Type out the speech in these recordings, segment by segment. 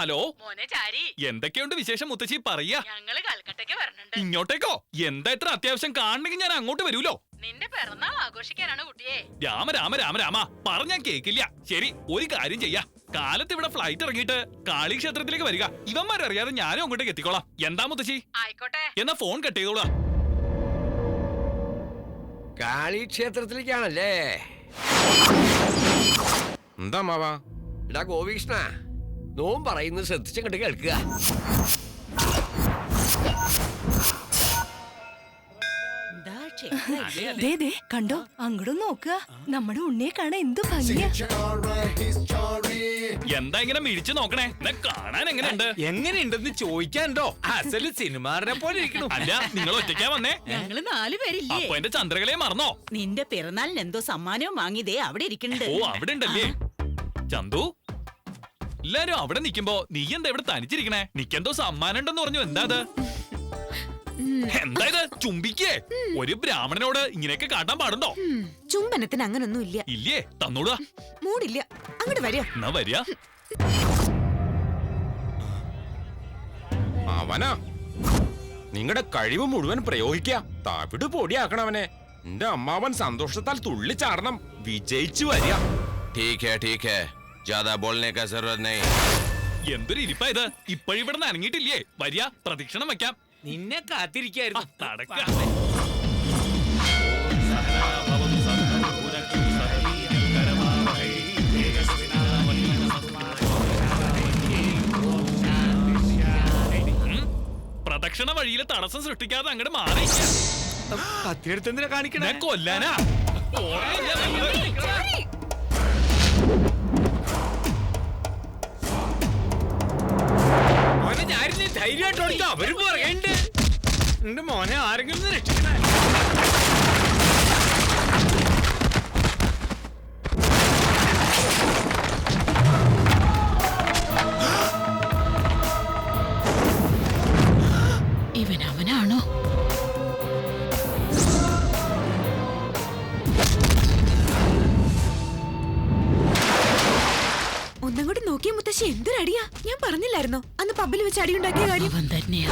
Hello മോനെ ചാരി, എന്തൊക്കെയുണ്ട് വിശേഷം മുത്തശ്ശി? പറയാ. ഞങ്ങള് കൽക്കട്ടയ്ക്ക് വരണുണ്ട്. ഇങ്ങോട്ടേക്കോ? എന്താ ഇത്ര അത്യാവശ്യം? കാണണമെങ്കിൽ ഞാൻ അങ്ങോട്ട് വരൂലോ. നിന്റെ പിറന്നാൾ ആഘോഷിക്കാനാണ് കുട്ടിയെ. രാമ രാമ രാമ രാമ പറഞ്ഞാ കേക്കില്ല. ശരി, ഒരു കാര്യം ചെയ്യാ. കാലത്ത് ഇവിടെ ഫ്ലൈറ്റ് ഇറങ്ങിയിട്ട് കാളി ക്ഷേത്രത്തിലേക്ക് വരിക. ഇവന്മാരറിയാതെ ഞാനും അങ്ങോട്ടേക്ക് എത്തിക്കോളാം. എന്താ മുത്തശ്ശി? ആയിക്കോട്ടെ. എന്നാ ഫോൺ കട്ട് ചെയ്തോളാം. കാളി ക്ഷേത്രത്തിലേക്കാണല്ലേ? എന്താ മാവാ? എടാ ഗോപികൃഷ്ണ, നോം പറയുന്നത് ശ്രദ്ധിച്ചങ്ങോട്ട് കേൾക്കുക. കണ്ടോ, അങ്ങോട്ടും നോക്കുക. നമ്മുടെ ഉണ്ണിയെ കാണാൻ എന്ത് ഭംഗിയാ. എന്താ ഇങ്ങനെ മിഴിച്ചു നോക്കണേ? കാണാൻ എങ്ങനെയുണ്ട്? എങ്ങനെയുണ്ടെന്ന് ചോദിക്കാനുണ്ടോ? അസല് സിനിമാറിനെ പോലെ ഇരിക്കണു. അല്ല, നിങ്ങൾ ഒറ്റയ്ക്കാ വന്നേ? ഞങ്ങള് 4 പേരില്ലേ? അപ്പൊ എന്റെ ചന്ദ്രകലയെ മറന്നോ? നിന്റെ പിറന്നാളിന് എന്തോ സമ്മാനവും വാങ്ങിയതേ അവിടെ ഇരിക്കണ്ട്. ഓ, അവിടെ ഉണ്ടല്ലേ ചന്തു? എല്ലാരും അവിടെ നിക്കുമ്പോ നീ എന്താ ഇവിടെ തനിച്ചിരിക്കണേ? നിക്കെന്തോ സമ്മാനം ഉണ്ടെന്ന് പറഞ്ഞു. എന്താ അത്? എന്താ ഇത്? ചുംബിക്കേ? ഒരു ബ്രാഹ്മണനോട് ഇങ്ങനെയൊക്കെ കാട്ടാൻ പാടുണ്ടോ? ചുംബനത്തിന് അങ്ങനൊന്നും ഇല്ല. ഇല്ലേ? തന്നോടുക. മൂടില്ല. അങ്ങോട്ട് വരിക. എന്നാ വരിക. അവനാ നിങ്ങളുടെ കഴിവ് മുഴുവൻ പ്രയോഗിക്ക. താപ്പിട്ട് പൊടിയാക്കണവനെ. എന്റെ അമ്മാവൻ സന്തോഷത്താൽ തുള്ളിച്ചാടണം. വിജയിച്ചു വരിക. എന്തൊരു ഇരിപ്പാ ഇത്? ഇപ്പോഴിവിടെ നനങ്ങിയിട്ടില്ലേ? വരിക, പ്രദക്ഷിണം വെക്കാം. നിന്നെ കാത്തിരിക്കായിരുന്നു. നടക്ക. പ്രദക്ഷിണ വഴിയിലെ തടസ്സം സൃഷ്ടിക്കാതെ അങ്ങോട്ട് മാറി. കത്തിയെടുത്തെന്തിനാ കാണിക്കണേ? കൊല്ലാനാ? ധൈര്യമായിട്ട് അവര് പറയണ്ട്. എന്റെ മോനെ ആരെങ്കിലും രക്ഷിക്കണേ. അവനാണോ? ഒന്നും കൂടി നോക്കിയ മുത്തശ്ശി, എന്തൊരടിയാ. ഞാൻ പറഞ്ഞില്ലായിരുന്നോ അന്ന് പബ്ബിൽ വെച്ച് അടിയുണ്ടാക്കിയ കാര്യം? അവൻ തന്നെയാ.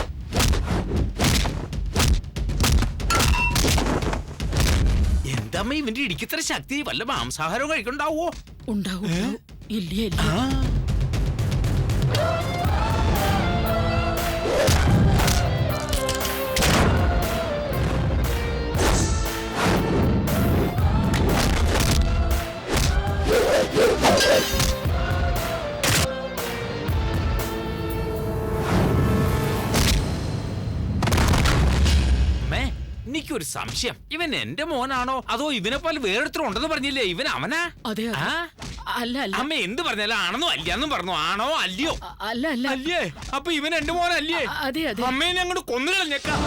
എന്താമ്മ ഇവന്റെ ഇടിക്കത്ര ശക്തി? വല്ല മാംസാഹാരവും കഴിക്കണ്ടാവോ? ഉണ്ടാവും. ഇല്ലേ? എനിക്കൊരു സംശയം. ഇവൻ എന്റെ മോനാണോ അതോ ഇവനെ പോലെ വേറെടുത്തും ഉണ്ടെന്ന് പറഞ്ഞില്ലേ? ഇവൻ അവനാ? അതെ. അല്ല അല്ല. അമ്മ എന്ത് പറഞ്ഞാലും ആണെന്നോ അല്ലയെന്നും പറഞ്ഞു. ആണോ അല്ലയോ? അല്ല അല്ല. അല്ലേ? അപ്പൊ ഇവൻ എന്റെ മോനല്ലേ? അതെ അതെ. അമ്മേനെ അങ്ങോട്ട് കൊന്നു കളഞ്ഞേക്കാം.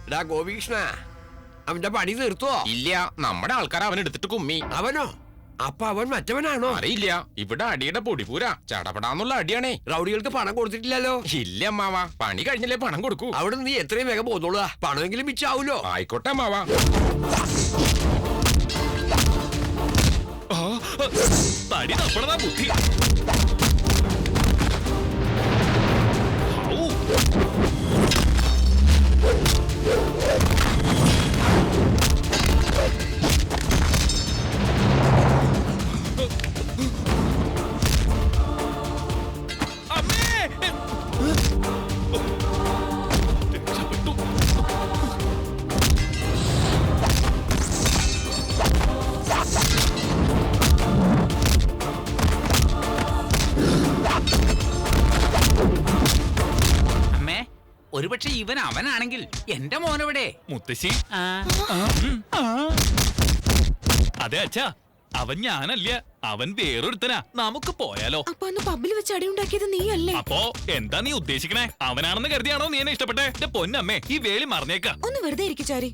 എടാ ഗോപികൃഷ്ണ, അവന്റെ പണി തീർത്തോ? ഇല്ല, നമ്മുടെ ആൾക്കാർ അവൻ എടുത്തിട്ട് കുമ്മി. അവനോ? അപ്പൊ അവൻ മറ്റവനാണോ? അറിയില്ല. ഇവിടെ അടിയുടെ പൊടിപൂരാ. ചടപടാന്നുള്ള അടിയാണേ. റൗഡികൾക്ക് പണം കൊടുത്തിട്ടില്ലല്ലോ? ഇല്ല അമ്മാവാ, പണി കഴിഞ്ഞല്ലേ പണം കൊടുക്കൂ. അവിടെ നീ എത്രയും വേഗം പോന്നോളൂ. പണമെങ്കിലും മിച്ചാവൂലോ? ആയിക്കോട്ടെ അമ്മാവാ. തടി തപ്പണതാ ബുദ്ധി. ഒരുപക്ഷെ ഇവൻ അവനാണെങ്കിൽ എന്റെ മോനെവിടെ? മുത്തശ്ശി, അതെ അച്ഛാ, അവൻ ഞാനല്ല, അവൻ വേറൊരുത്തനാ. നമുക്ക് പോയാലോ? അപ്പൊ അന്ന് പബ്ബിൽ വെച്ച് അടിയുണ്ടാക്കിയത് നീ അല്ലേ? അപ്പോ എന്താ നീ ഉദ്ദേശിക്കണേ? അവനാണെന്ന് കരുതിയാണോ നീ എന്നെ ഇഷ്ടപ്പെട്ടെ? എന്റെ പൊന്നമ്മേ, ഈ വേലി മറന്നേക്ക. ഒന്ന് വെറുതെ ഇരിക്കു ചാരി.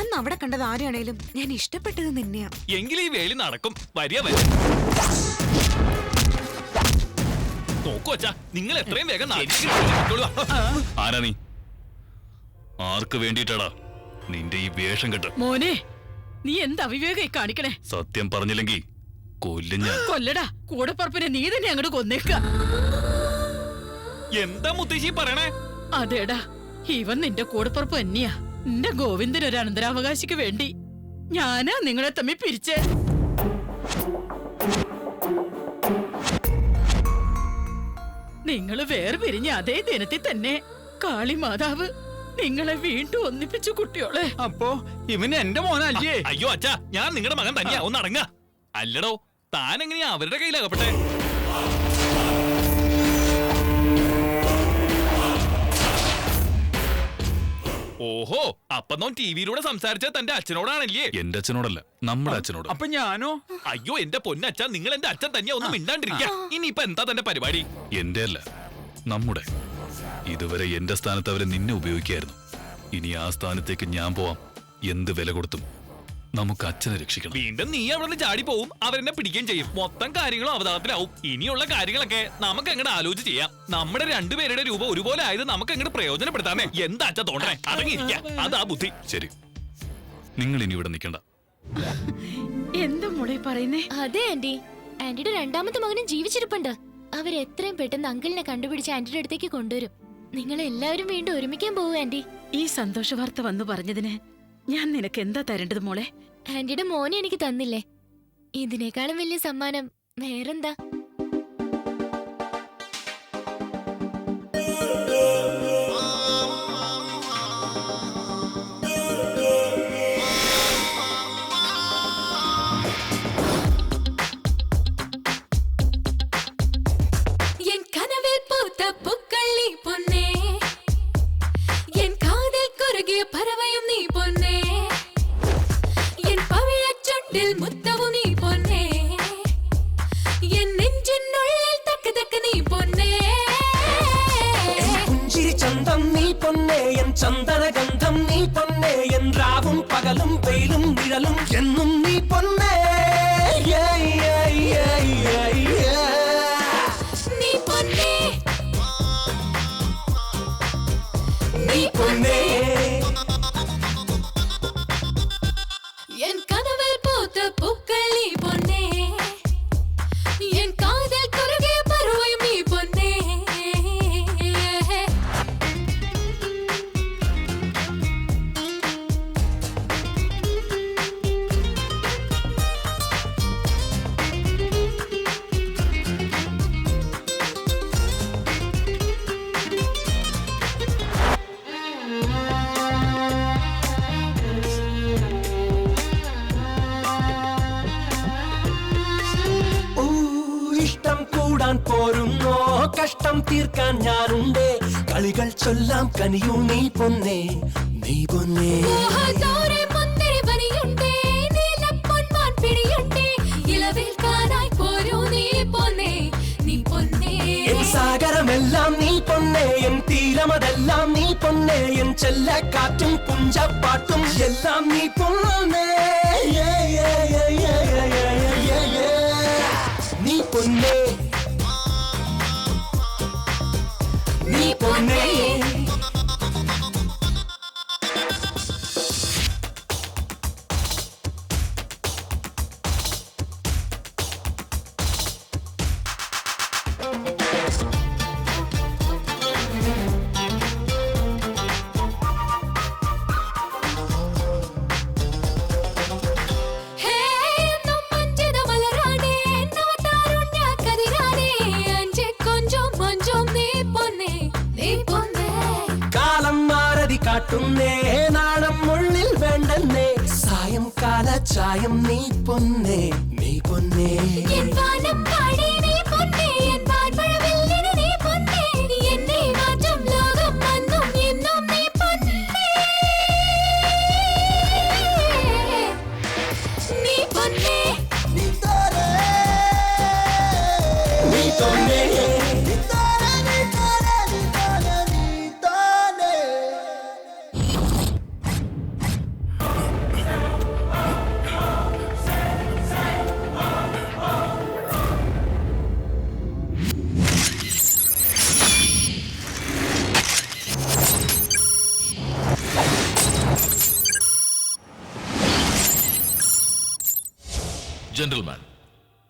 അന്ന് അവിടെ കണ്ടത് ആരെയാണേലും ഞാൻ ഇഷ്ടപ്പെട്ടത് നിന്നെയാ. എങ്കിൽ ഈ വേലി നടക്കും. വരിക വരെ നോക്കൂ അച്ഛാ, നിങ്ങൾ എത്രയും വേഗം ആരാ നീ? ആർക്ക് വേണ്ടിയിട്ടാടാ നിന്റെ ഈ വേഷം കെട്ട്? മോനെ, നീ എന്ത് അവിവേകായി കാണിക്കണേ? സത്യം പറഞ്ഞില്ലെങ്കിൽ കൊല്ലും ഞാൻ. കൊല്ലടാ, കൂടെപ്പറപ്പിനെ നീ തന്നെ അങ്ങോട്ട് കൊന്നേക്ക. എന്താ മുത്തശ്ശി പറയണേ? അതേടാ, ഇവൻ നിന്റെ കൂടെപ്പറപ്പ് തന്നെയാ. നിന്റെ ഗോവിന്ദന് ഒരു അനന്തരാവകാശിക്ക് വേണ്ടി ഞാനാ നിങ്ങളെ തമ്മിൽ പിരിച്ചേ. നിങ്ങള് വേറെ പിരിഞ്ഞ അതേ ദിനത്തിൽ തന്നെ കാളി മാതാവ് നിങ്ങളെ വീണ്ടും ഒന്നിപ്പിച്ചു കുട്ടിയോളെ. അപ്പോ ഇവന് എന്റെ മോനല്ലേ? അയ്യോ അച്ഛാ, ഞാൻ നിങ്ങളുടെ മകൻ തന്നെയാ. ഒന്ന് അടങ്ങ. അല്ലടോ, താൻ എങ്ങനെയാ അവരുടെ കയ്യിലാകപ്പെട്ടെ? ഓഹോ, അപ്പൊ നോൻ ടിവിയിലൂടെ സംസാരിച്ച തന്റെ അച്ഛനോടാണല്ലേ? എന്റെ അച്ഛനോടല്ല, നമ്മുടെ അച്ഛനോട്. അപ്പൊ ഞാനോ? അയ്യോ എന്റെ പൊന്നച്ഛ, നിങ്ങൾ എന്റെ അച്ഛൻ തന്നെയാ. ഒന്നും മിണ്ടാണ്ടിരിക്കുക. ഇനിയിപ്പൊ എന്താ തന്റെ പരിപാടി? എന്റെ അല്ല, നമ്മുടെ. ഇതുവരെ എന്റെ സ്ഥാനത്ത് അവരെ നിന്നെ ഉപയോഗിക്കായിരുന്നു. ഇനി ആ സ്ഥാനത്തേക്ക് ഞാൻ പോവാം. എന്ത് വില കൊടുത്തും നമുക്ക് അച്ഛനെ രക്ഷിക്കണം. വീണ്ടും നീ അവിടെ ചാടി പോവും, അവരെന്നെ പിടിക്കുകയും ചെയ്യും. മൊത്തം കാര്യങ്ങളും അവതാളത്തിലാവും. ഇനിയുള്ള കാര്യങ്ങളൊക്കെ നമുക്ക് എങ്ങനെ ആലോചിച്ച് ചെയ്യാം. നമ്മുടെ രണ്ടുപേരുടെ രൂപം ഒരുപോലെ ആയത് നമുക്ക് എങ്ങനെ പ്രയോജനപ്പെടുത്താന്നേ. എന്താ അച്ഛാ തോന്നണേ? അടങ്ങിയിരിക്കാം, അതാ ബുദ്ധി. ശരി, നിങ്ങൾ ഇനി ഇവിടെ നിൽക്കണ്ട. എന്താ മോളെ പറയുന്നേ? അതെ ആന്റി, ആന്റിയുടെ രണ്ടാമത്തെ മകനും ജീവിച്ചിരിപ്പുണ്ട്. അവരെത്രയും പെട്ടെന്ന് അങ്കിളിനെ കണ്ടുപിടിച്ച് ആന്റിയുടെ അടുത്തേക്ക് കൊണ്ടുവരും. നിങ്ങൾ എല്ലാവരും വീണ്ടും ഒരുമിക്കാൻ പോവും ആന്റി. ഈ സന്തോഷ വാർത്ത വന്നു പറഞ്ഞതിന് ഞാൻ നിനക്ക് എന്താ തരേണ്ടത് മോളെ? ആന്റിയുടെ മോനെ എനിക്ക് തന്നില്ലേ, ഇതിനേക്കാളും വലിയ സമ്മാനം വേറെന്താ? ചന്ദനഗന്ധം നീ പൊന്നേ, എൻ രാവും പകലും വെയിലും നിഴലും എന്നും നീ പൊന്നേ. നീ പൊന്നേ, നീ പൊന്നേ, എൻ കനവിൽ പൂത്ത പൂക്കൾ നീ പൊന്നേ, എൻ കാതിൽ കുറുകിയ പരുവയും നീ പൊന്നേ. പോരുന്നോ കഷ്ടം തീർക്കാൻ ഞാനുണ്ടേ, കളികൾ ചൊല്ലാം കനിയൂ നീ പൊന്നേ, നീ പൊന്നേ. സാഗരമെല്ലാം നീ പൊന്നേ, എൻ തീരമതെല്ലാം നീ പൊന്നേ, എൻ ചെല്ലക്കാറ്റും പുഞ്ചപ്പാട്ടും എല്ലാം നീ പൊന്നേ. നീ പൊന്നേ, നീ പൊന്നേ. കാട്ടുന്നേ നാണം ഉള്ളിൽ വേണ്ടെന്നേ, സായംകാല ചായം നീ പൊന്നേ, നീ പൊന്നേ. ജെന്റിൽമാൻ,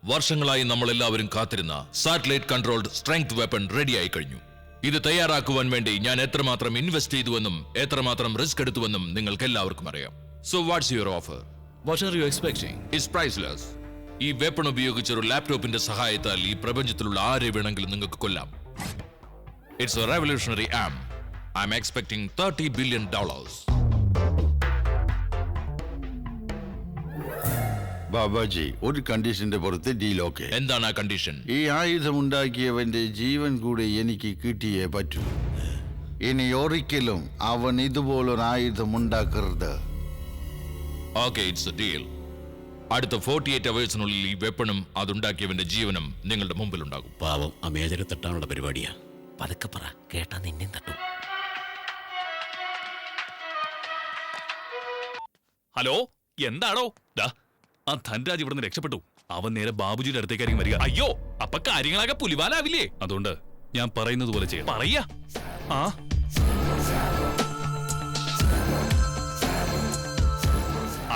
വർഷങ്ങളായി നമ്മൾ എല്ലാവരും കാത്തിരുന്ന സാറ്റലൈറ്റ് കൺട്രോൾഡ് സ്ട്രെങ്ത് വെപ്പൺ റെഡിയായി കഴിഞ്ഞു. ഇത് തയ്യാറാക്കുവാൻ വേണ്ടി ഞാൻ എത്രമാത്രം ഇൻവെസ്റ്റ് ചെയ്തുവെന്നും എത്രമാത്രം റിസ്ക് എടുത്തുവെന്നും നിങ്ങൾക്ക് എല്ലാവർക്കും അറിയാം. So what's your offer? What are you expecting? It's priceless. ഈ വെപ്പൺ ഉപയോഗിച്ച് ഒരു ലാപ്ടോപ്പിന്റെ സഹായത്താൽ ഈ പ്രപഞ്ചത്തിലുള്ള ആരെ വേണമെങ്കിലും നിങ്ങൾക്ക് കൊല്ലാം. It's a revolutionary arm. I'm expecting $30 billion. Babaji, ഒരു കണ്ടീഷന്റെ പുറത്ത് ഡീൽ ഓക്കെ. എന്താണ് ആ കണ്ടീഷൻ? ഈ ആയുധമുണ്ടാക്കിയവന്റെ ജീവൻ കൂടെ എനിക്ക് കിട്ടിയേ പറ്റൂ. ഇനി ഒരിക്കലും അവൻ ഇതുപോലൊരു ആയുധം ഉണ്ടാക്കരുത്. Okay, it's A deal. അടുത്ത 48 അവേഴ്സിനുള്ളിൽ ഈ വെപ്പണും അതുണ്ടാക്കിയവന്റെ ജീവനും നിങ്ങളുടെ മുമ്പിൽ ഉണ്ടാകും. പാവം ആ മേജരെ തട്ടാനുള്ള പരിപാടിയാ. പതുക്കെ പറ, കേട്ടാ നിന്നെയും തട്ടും. ഹലോ, എന്താണോ? ആ ധൻരാജ് ഇവിടുന്ന് രക്ഷപ്പെട്ടു. അവൻ നേരെ ബാബുജിയുടെ അടുത്തേക്കായിരിക്കും വരിക. അയ്യോ, അപ്പൊ കാര്യങ്ങളാകെ പുലിവാലാവില്ലേ? അതുകൊണ്ട് ഞാൻ പറയുന്നത് പോലെ ചെയ്യാം. പറയാ. ആ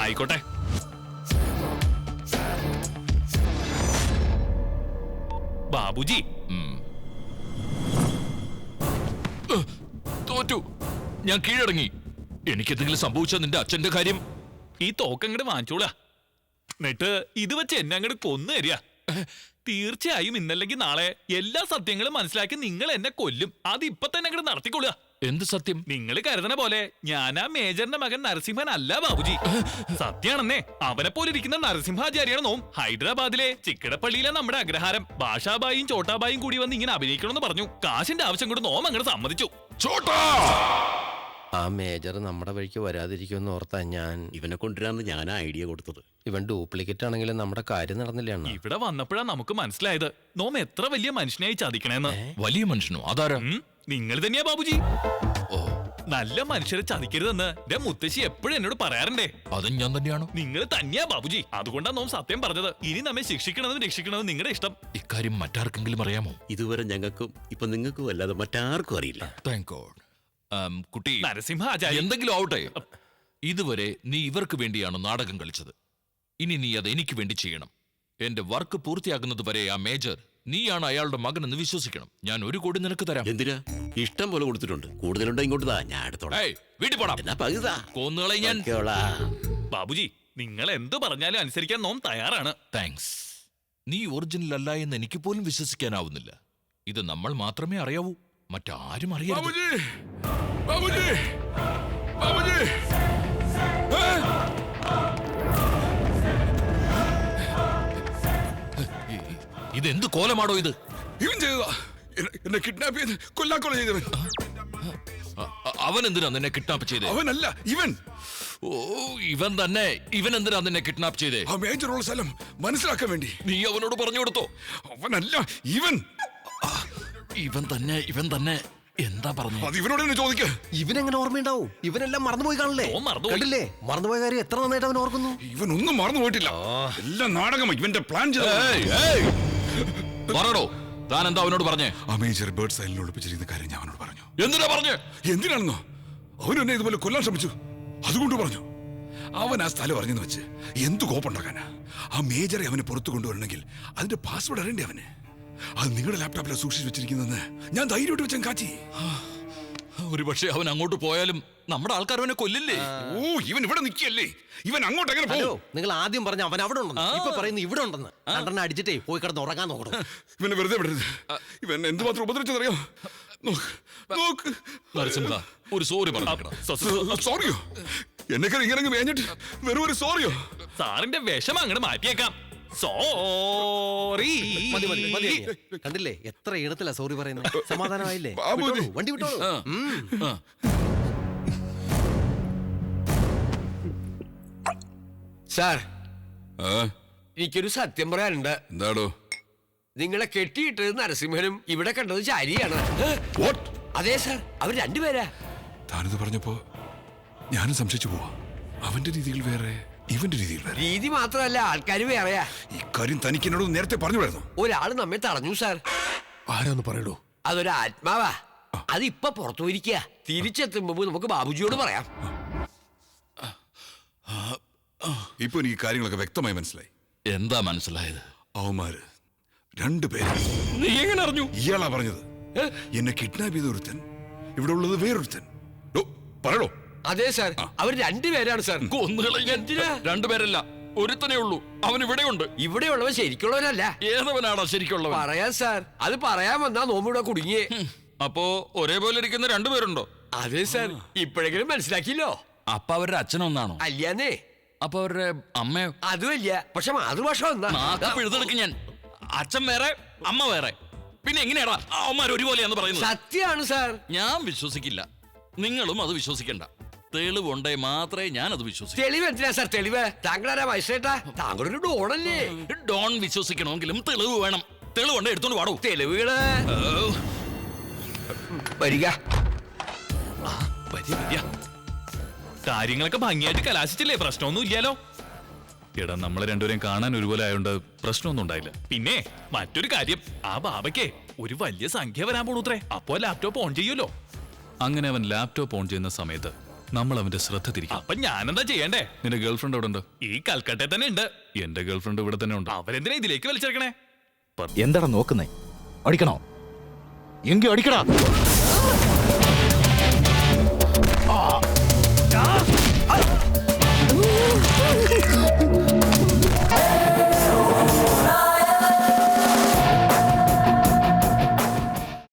ആയിക്കോട്ടെ. ബാബുജി, തോറ്റു. ഞാൻ കീഴടങ്ങി. എനിക്കെന്തെങ്കിലും സംഭവിച്ചാൽ നിന്റെ അച്ഛന്റെ കാര്യം? ഈ തോക്കങ്ങട് വാങ്ങിച്ചോളാ. എന്നിട്ട് ഇത് വെച്ച് എന്നെ അങ്ങോട്ട് കൊന്നു തരിക. തീർച്ചയായും ഇന്നല്ലെങ്കിൽ നാളെ എല്ലാ സത്യങ്ങളും മനസ്സിലാക്കി നിങ്ങൾ എന്നെ കൊല്ലും. അത് ഇപ്പൊ തന്നെ അങ്ങോട്ട് നടത്തിക്കൊള്ളുക. എന്ത് സത്യം? നിങ്ങൾ കരുതണ പോലെ ഞാനാ മേജറിന്റെ മകൻ നരസിംഹൻ അല്ല ബാബുജി. സത്യാണെന്നേ. അവനെ പോലെ ഇരിക്കുന്ന നരസിംഹാചാര്യാണ് നോം. ഹൈദരാബാദിലെ ചിക്കടപ്പള്ളിയിലെ നമ്മുടെ അഗ്രഹാരം. ഭാഷാബായും ചോട്ടാബായും കൂടി വന്ന് ഇങ്ങനെ അഭിനയിക്കണമെന്ന് പറഞ്ഞു. കാശിന്റെ ആവശ്യം കൊണ്ട് നോം അങ്ങോട്ട് സമ്മതിച്ചു. ആ മേജർ നമ്മുടെ വഴിക്ക് വരാതിരിക്കുമെന്ന് ഓർത്താ ഞാൻ ഇവനെ കൊണ്ടുവരാന്ന് ഞാൻ ഐഡിയ കൊടുത്തത്. ഇവൻ ഡ്യൂപ്ലിക്കേറ്റ് ആണെങ്കിലും നമ്മുടെ കാര്യം നടന്നില്ല. ഇവിടെ വന്നപ്പോഴാ നമുക്ക് മനസ്സിലായത് നോം എത്ര വലിയ മനുഷ്യനായി ചതിക്കണേന്ന്. വലിയ മനുഷ്യനോ? അതാരാ? നിങ്ങൾ തന്നെയാ ബാബുജി. നല്ല മനുഷ്യരെ ചതിക്കരുതെന്ന് എന്റെ മുത്തശ്ശി എപ്പോഴും എന്നോട് പറയാറുണ്ടേ. അതും ഞാൻ തന്നെയാണോ? നിങ്ങൾ തന്നെയാ ബാബുജി. അതുകൊണ്ടാ നോം സത്യം പറഞ്ഞത്. ഇനി നമ്മെ ശിക്ഷിക്കണമെന്ന് രക്ഷിക്കണമെന്ന് നിങ്ങളുടെ ഇഷ്ടം. ഇക്കാര്യം മറ്റാർക്കെങ്കിലും അറിയാമോ? ഇതുവരെ ഞങ്ങൾക്കും ഇപ്പൊ നിങ്ങൾക്കും അല്ലാതെ മറ്റാർക്കും അറിയില്ല. Thank God. കുട്ടി, നരസിംഹാചാര്യ എന്തെങ്കിലും ആവട്ടെ, ഇതുവരെ നീ ഇവർക്ക് വേണ്ടിയാണ് നാടകം കളിച്ചത്. ഇനി നീ അത് എനിക്ക് വേണ്ടി ചെയ്യണം. എന്റെ വർക്ക് പൂർത്തിയാകുന്നത് വരെ ആ മേജർ നീയാണ് അയാളുടെ മകനെന്ന് വിശ്വസിക്കണം. ഞാൻ 1 കോടി നിനക്ക് തരാം. എന്തിനാ? ഇഷ്ടം പോലെ കൊടുത്തിട്ടുണ്ട്. കൂടുതലുണ്ടോ ഇങ്ങോട്ട് താ, ഞാൻ എടുത്തോളാം. വീട്ടിൽ പോടാ. കൊന്നുകളെ ഞാൻ. ബാബുജി, നിങ്ങൾ എന്ത് പറഞ്ഞാലും അനുസരിക്കാൻ നോം തയ്യാറാണ്. താങ്ക്സ്. നീ ഒറിജിനൽ അല്ല എന്ന് എനിക്ക് പോലും വിശ്വസിക്കാനാവുന്നില്ല. ഇത് നമ്മൾ മാത്രമേ അറിയാവൂ, മറ്റാരും അറിയരുത്. ഇതെന്ത് കോലമാടോ ഇത്? ഇവൻ ചെയ്തതാ. എന്നെ കിഡ്നാപ്പ് ചെയ്ത് കൊല്ലാക്കൊല ചെയ്തവൻ. അവൻ എന്തിനാ നിന്നെ കിഡ്നാപ്പ് ചെയ്തേ? അവനല്ല, ഇവൻ. ഓ, ഇവൻ തന്നെ. ഇവൻ എന്തിനാ നിന്നെ കിഡ്നാപ്പ് ചെയ്തേ? ആ മേജറുള്ള സ്ഥലം മനസ്സിലാക്കാൻ വേണ്ടി. നീ അവനോട് പറഞ്ഞു കൊടുത്തോ? അവനല്ല, ഇവൻ. ഇവൻ തന്നെ എന്താ പറഞ്ഞു? അത് ഇവനോട് തന്നെ ചോദിക്ക. ഇവനെങ്ങനെ ഓർമ്മയുണ്ടാവും? ഇവനെല്ലാം മറന്നുപോയി കാണില്ലേ? കണ്ടില്ലേ, മറന്നുപോയ കാര്യം എത്ര നന്നായിട്ട് അവൻ ഓർക്കുന്നു. ഇവനൊന്നും മറന്നു പോയിട്ടില്ല. എല്ലാം നാടകമാണ്. ഇവന്റെ പ്ലാൻ പറയടോ, താൻ എന്താ അവനോട് പറഞ്ഞേ? ആ മേജർ ബേർഡ് സൈലിൽ ഒളിപ്പിച്ചിരിക്കുന്ന കാര്യം ഞാൻ അവനോട് പറഞ്ഞു. എന്തിനാ പറഞ്ഞു? എന്തിനാണെന്നോ, അവൻ എന്നെ ഇതുപോലെ കൊല്ലാൻ ശ്രമിച്ചു, അതുകൊണ്ട് പറഞ്ഞു. അവൻ ആ സ്ഥലം അറിഞ്ഞെന്ന് വെച്ച് എന്ത് കോപ്പുണ്ടാക്കാനാ? ആ മേജറെ അവനെ പുറത്തു കൊണ്ടുവരണമെങ്കിൽ അതിന്റെ പാസ്വേഡ് അറിയണ്ടേ അവന്? അത് നിങ്ങളുടെ ലാപ്ടോപ്പിലാണ് സൂക്ഷിച്ചു വെച്ചിരിക്കുന്നതെന്ന് ഞാൻ ധൈര്യമായിട്ട് വെച്ചാൽ കാച്ചി. ഒരു പക്ഷേ അവൻ അങ്ങോട്ട് പോയാലും നമ്മുടെ ആൾക്കാർ അവനെ കൊല്ലില്ലേ? ഓ, ഇവൻ ഇവിടെ നിൽക്കല്ലേ, ഇവൻ അങ്ങോട്ട് എങ്ങനെ പോകും? നിങ്ങൾ ആദ്യം പറഞ്ഞ അവൻ അവിടെ ഉണ്ടെന്ന്, ഇപ്പൊ പറയുന്നു ഇവിടെ ഉണ്ടെന്ന്. രണ്ടെണ്ണം അടിച്ചിട്ടേ പോയി കിടന്ന് ഉറങ്ങാൻ നോക്കണം. ഇവനെ വെറുതെ വിടരുത്. ഇവൻ എന്തുമാത്രം ഉപദ്രവിച്ചതറിയോ? നരസിംഹ, ഒരു സോറി പറഞ്ഞു. സോറിയോ? എന്നെക്കാൾ ഇങ്ങനെ വേഞ്ഞിട്ട് വെറും ഒരു സോറിയോ? സാറിന്റെ വിഷം അങ്ങോട്ട് മാറ്റിയേക്കാം. സോറി. കണ്ടില്ലേ എത്ര ഇടത്തിലാ സോറി പറയുന്നത്? സമാധാനമായില്ലേ? വണ്ടി വിട്ടോളൂ. സാർ, എനിക്കൊരു സത്യം പറയാനുണ്ട്. എന്താടോ? നിങ്ങളെ കെട്ടിയിട്ടത് നരസിംഹനും ഇവിടെ കണ്ടത് ചാരിയാണ്. അതെ സാർ, അവർ രണ്ടുപേരാ. താനിത് പറഞ്ഞപ്പോ ഞാനും സംശയിച്ചു പോവാ. അവന്റെ രീതികൾ വേറെ, ഇവന്റെ രീതികൾ വേറെ. രീതി മാത്രമല്ല, ആൾക്കാർ വേറെയാ. ഇക്കാര്യം തനിക്ക് എന്നോട് നേരത്തെ പറഞ്ഞുവരുന്നു. ഒരാള് നമ്മെ തടഞ്ഞു സാർ. ആരാന്ന് പറയടോ? അതൊരു ആത്മാവാ. അതിപ്പൊ പുറത്തു പോയിരിക്കുക. തിരിച്ചെത്തുമ്പോ നമുക്ക് ബാബുജിയോട് പറയാം. ഇപ്പൊ എനിക്ക് കാര്യങ്ങളൊക്കെ വ്യക്തമായി മനസ്സിലായി. എന്താ മനസ്സിലായത്? അവന്മാര് രണ്ടുപേര്. നീ എങ്ങനെ അറിഞ്ഞു? ഇയാളാ പറഞ്ഞത്. എന്നെ കിഡ്നാപ്പ് ചെയ്ത ഒരുത്തൻ, ഇവിടെ ഉള്ളത് വേറൊരുത്തൻ. പറയണോ? അതെ സാർ, അവർ രണ്ടുപേരാണ് സാർ. രണ്ടുപേരല്ല, ഒരുത്തനേ ഉള്ളൂ. അവൻ ഇവിടെയുണ്ട്. ഇവിടെയുള്ളവൻ ശരിക്കുള്ളവനല്ല. ഏതവനാടാ ശരിക്കുള്ളവൻ? പറയാൻ സാർ, അത് പറയാൻ വന്നാ നോമ്പിവിടെ കുടുങ്ങിയേ. അപ്പോ ഒരേപോലെ ഇരിക്കുന്ന രണ്ടുപേരുണ്ടോ? അതെ സാർ, ഇപ്പോഴെങ്കിലും മനസ്സിലാക്കിയല്ലോ. അപ്പൊ അവരുടെ അച്ഛനൊന്നാണോ? അല്ലാന്നേ. അപ്പൊ അവരുടെ അമ്മയോ? അതുമല്ല, പക്ഷെ മാതൃഭാഷ ഒന്നാ. എഴുതെടുക്കും ഞാൻ. അച്ഛൻ വേറെ, അമ്മ വേറെ. പിന്നെ എങ്ങനെയാടാ അവന്മാർ ഒരുപോലെയാന്ന് പറയുന്നത്? സത്യമാണ് സാർ. ഞാൻ വിശ്വസിക്കില്ല, നിങ്ങളും അത് വിശ്വസിക്കണ്ട. തെളിവുണ്ടേ മാത്രമേ ഞാൻ അത് വിശ്വസിക്കൂ. തെളിവ് എന്തിനാ സാർ തെളിവ്? താങ്കളാരാ മജിസ്ട്രേട്ടാ? താങ്കളൊരു ഡോണല്ലേ? ഡോൺ വിശ്വസിക്കണമെങ്കിലും തെളിവ് വേണം. തെളിവുണ്ടേ എടുത്തോണ്ട് പാടൂ. തെളിവുകള് വരിക. കാര്യങ്ങളൊക്കെ ഭംഗിയായിട്ട് കലാശിച്ചില്ലേ? പ്രശ്നമൊന്നും ഇല്ലാലോ. എടാ, നമ്മളെ രണ്ടുപേരെയും കാണാൻ ഒരുപോലെ ആയതുകൊണ്ട് പ്രശ്നമൊന്നും ഉണ്ടായില്ല. പിന്നെ മറ്റൊരു കാര്യം, ആ ബാബയ്ക്ക് ഒരു വലിയ സംഖ്യ വരാൻ പോണൂത്രേ. അപ്പോ ലാപ്ടോപ്പ് ഓൺ ചെയ്യുമല്ലോ. അങ്ങനെ അവൻ ലാപ്ടോപ്പ് ഓൺ ചെയ്യുന്ന സമയത്ത് നമ്മൾ അവന്റെ ശ്രദ്ധ തിരിക്കും. അപ്പൊ ഞാനെന്താ ചെയ്യണ്ടേ? നിന്റെ ഗേൾഫ്രണ്ട് എവിടെ ഉണ്ട്? ഈ കൽക്കട്ടയിൽ തന്നെ ഉണ്ട്. എന്റെ ഗേൾഫ്രണ്ട് ഇവിടെ തന്നെ ഉണ്ട്. അവരെന്തിനാ ഇതിലേക്ക് വലിച്ചെടുക്കണേ? എന്താടാ നോക്കുന്നേ? അടിക്കണോ? എങ്കിൽ അടിക്കടാ.